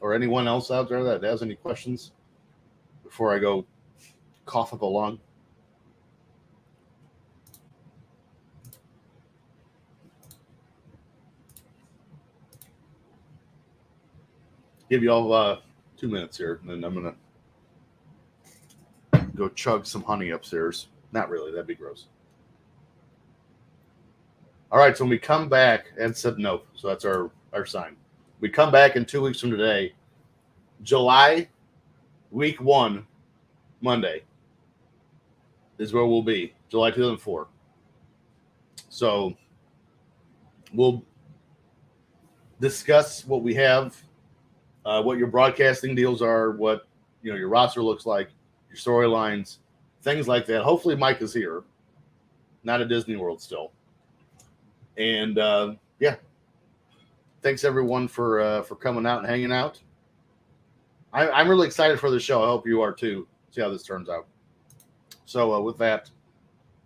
or anyone else out there that has any questions before I go cough up a lung? Give you all 2 minutes here, and then I'm going to go chug some honey upstairs. Not really. That'd be gross. All right. So when we come back, Ed said no. So that's our sign. We come back in 2 weeks from today, July, week 1, Monday, is where we'll be, July 2004. So we'll discuss what we have, what your broadcasting deals are, what your roster looks like, your storylines, things like that. Hopefully Mike is here, not at Disney World still. And yeah, thanks everyone for coming out and hanging out. I'm really excited for the show. I hope you are too. See how this turns out. So with that,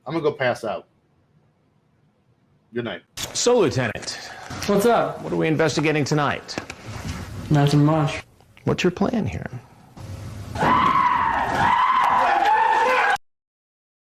I'm gonna go pass out. Good night.
So, Lieutenant.
What's up?
What are we investigating tonight?
Nothing much.
What's your plan here?